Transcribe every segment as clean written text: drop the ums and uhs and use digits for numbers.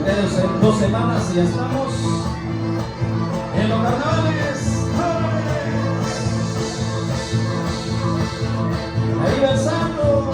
2 semanas y ya estamos en los carnavales. Ahí va el santo.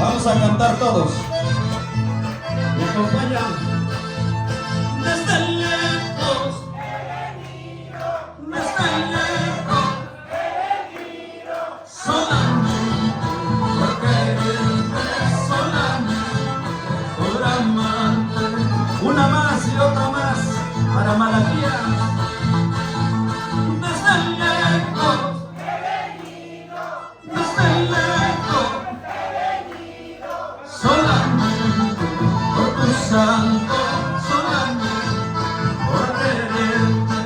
Vamos a cantar todos. Me acompañan. Desde lejos, desde lejos, solamente por quererte, solamente por amarte. Una más y otra más para Malaquías. Desde lejos, desde lejos. santo solamente por quererte.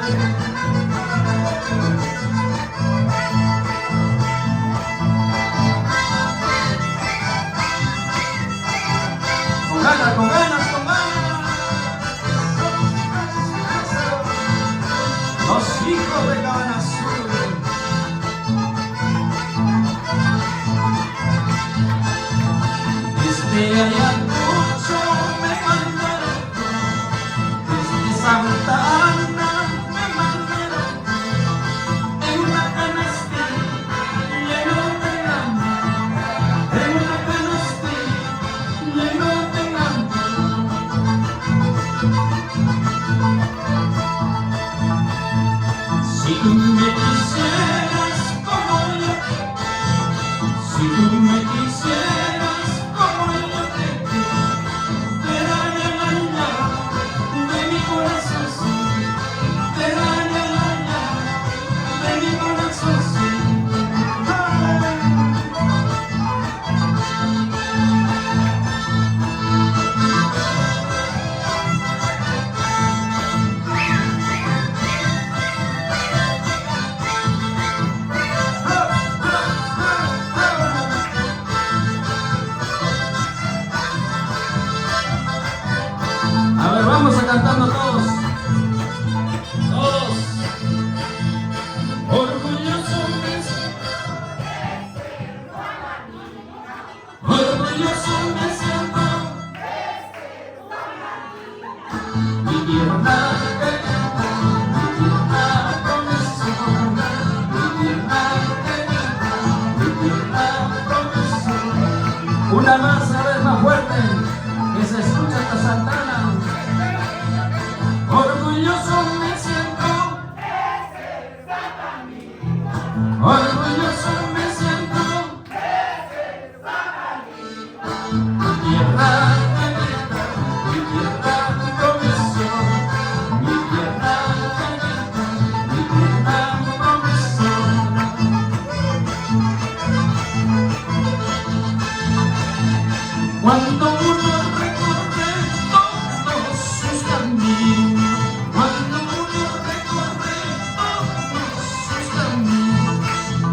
Con ganas, con ganas, con ganas. Los hijos de Cabana Azul. Desde allá mucho me mandaron, desde Santa Ana me mandaron en una canastilla lleno de amor, en una canastilla lleno de amor. Si tú me quisieras como yo, si tú me quisieras como yo te quiero, te daría la llave de mi corazón, sí, te daría la llave de mi corazón, sí. A ver, vamos a cantando todos. Todos. Orgulloso me siento. Orgulloso me siento. Mi tierra querida, mi tierra promesora, mi tierra querida, mi tierra promesora. Una más, a ver, más fuerte, que se escucha hasta Santana. Orgulloso me siento, orgulloso me siento, mi tierra querida, mi tierra promesora, mi tierra querida, mi tierra promesora. Cuando uno recorre todos sus caminos, cuando uno recorre todos sus caminos,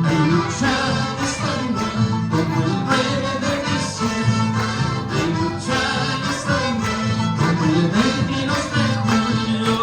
hay lucha extraña como el rey de diciembre, hay lucha extraña como el 22 de julio.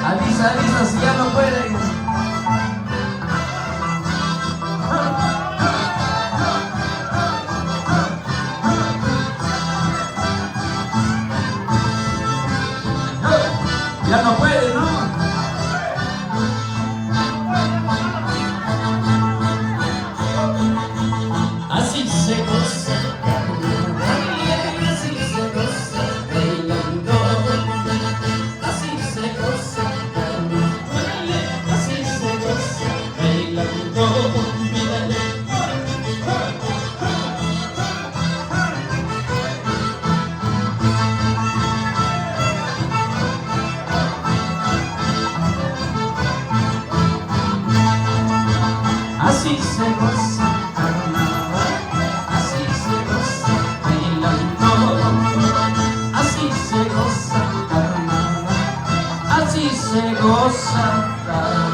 Avisa, si ya no pueden. Ya no puede, ¿no? Así se goza, así se goza, bailando. Así se goza, así se goza, bailando. Mírale. Así se goza, carnaval, así se goza, bailando. Así se goza, carnaval, así se goza, carnaval.